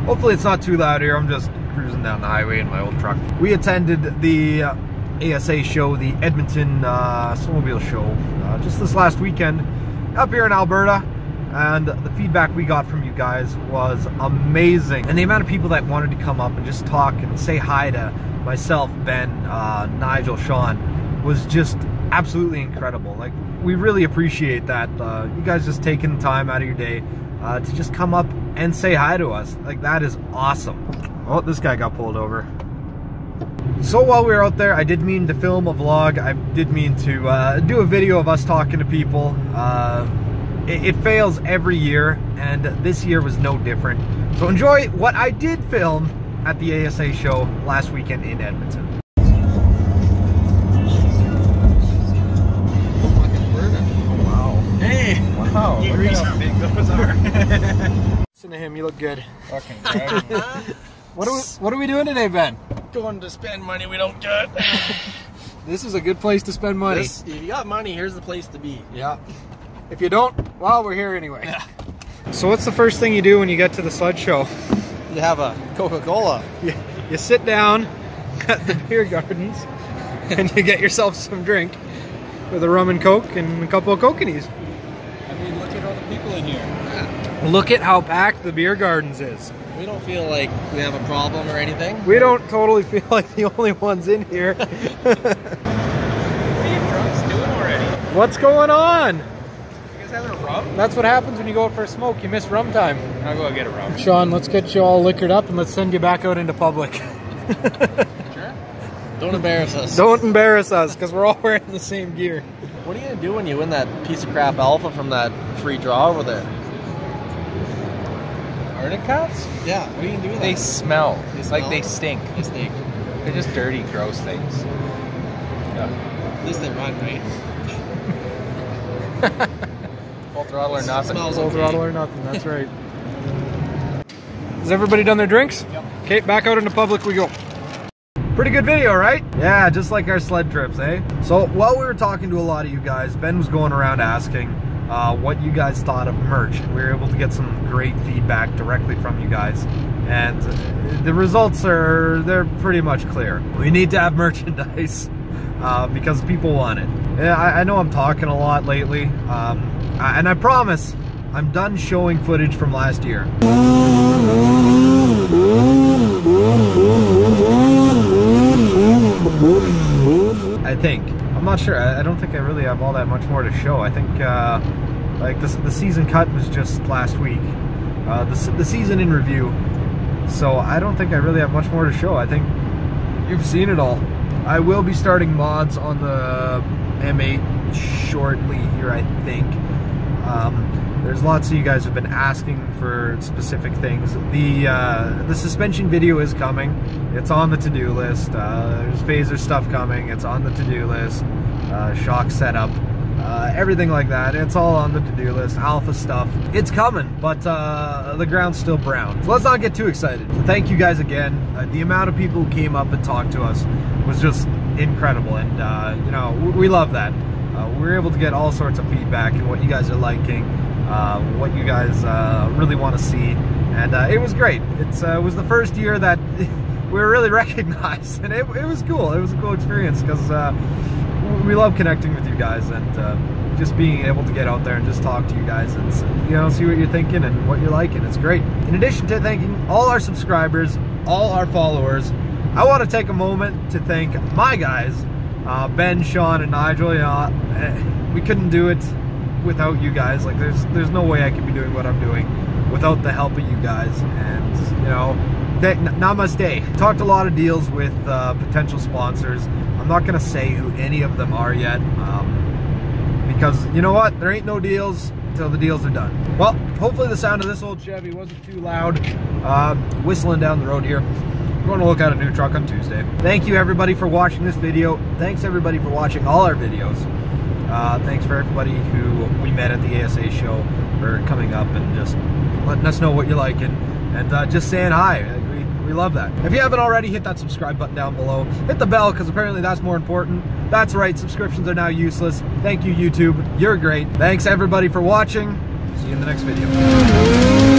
Hopefully it's not too loud here. I'm just cruising down the highway in my old truck. We attended the ASA show, the Edmonton Snowmobile show, just this last weekend up here in Alberta. And the feedback we got from you guys was amazing. And the amount of people that wanted to come up and just talk and say hi to myself, Ben, Nigel, Sean, was just absolutely incredible. Like, we really appreciate that. You guys just taking the time out of your day to just come up and say hi to us. Like, that is awesome. Oh, this guy got pulled over. So while we were out there, I did mean to film a vlog. I did mean to do a video of us talking to people. It fails every year, and this year was no different. So enjoy what I did film at the ASA show last weekend in Edmonton. Hey! Wow, look at how big those are. Listen to him, you look good. Fucking What are we doing today, Ben? Going to spend money we don't get. This is a good place to spend money. If you got money, here's the place to be. Yeah. If you don't, well, we're here anyway. Yeah. So what's the first thing you do when you get to the sled show? You have a Coca-Cola. You sit down at the beer gardens and you get yourself some drink with a rum and Coke and a couple of Coconuts. I mean, look at all the people in here. Yeah. Look at how packed the beer gardens is. We don't feel like we have a problem or anything. We don't totally feel like the only ones in here. What are you drunks doing already? What's going on? Having a rum? That's what happens when you go out for a smoke. You miss rum time. I'll go get a rum. Sean, let's get you all liquored up and let's send you back out into public. Sure. Don't embarrass us. Don't embarrass us, because we're all wearing the same gear. What are you going to do when you win that piece of crap alpha from that free draw over there? Arctic cats? Yeah, what are you going to do with They that? smell. They It's smell? like they stink. They stink. They're just dirty, gross things. Yeah. At least they run, right? Full throttle or nothing. Smells Full okay. throttle or nothing, that's right. Has everybody done their drinks? Yep. Okay, back out into public we go. Pretty good video, right? Yeah, just like our sled trips, eh? So while we were talking to a lot of you guys, Ben was going around asking what you guys thought of merch. We were able to get some great feedback directly from you guys. And the results they're pretty much clear. We need to have merchandise because people want it. Yeah, I know I'm talking a lot lately. And I promise, I'm done showing footage from last year. I think. I'm not sure. I don't think I really have all that much more to show. I think like the season cut was just last week. The season in review. So I don't think I really have much more to show. I think you've seen it all. I will be starting mods on the M8 shortly here, I think. There's lots of you guys have been asking for specific things. The suspension video is coming. It's on the to-do list. There's phaser stuff coming. It's on the to-do list. Shock setup. Everything like that. It's all on the to-do list. Alpha stuff. It's coming, but the ground's still brown. So let's not get too excited. So thank you guys again. The amount of people who came up and talked to us was just incredible, and you know, we love that. We were able to get all sorts of feedback and what you guys are liking, what you guys really want to see, and it was great. It was the first year that we were really recognized, and it was cool. It was a cool experience because we love connecting with you guys, and just being able to get out there and just talk to you guys and, you know, see what you're thinking and what you're liking. It's great. In addition to thanking all our subscribers, all our followers, I want to take a moment to thank my guys, Ben, Sean, and Nigel. You know, we couldn't do it without you guys. Like, there's no way I could be doing what I'm doing without the help of you guys. And, you know, namaste. Talked a lot of deals with potential sponsors. I'm not gonna say who any of them are yet, because you know what? There ain't no deals until the deals are done. Well, hopefully the sound of this old Chevy wasn't too loud. Whistling down the road here. We're going to look at a new truck on Tuesday. Thank you everybody for watching this video. Thanks everybody for watching all our videos. Thanks for everybody who we met at the ASA show for coming up and just letting us know what you're liking and just saying hi. We love that. If you haven't already, hit that subscribe button down below. Hit the bell, because apparently that's more important. That's right, subscriptions are now useless. Thank you, YouTube. You're great. Thanks everybody for watching. See you in the next video.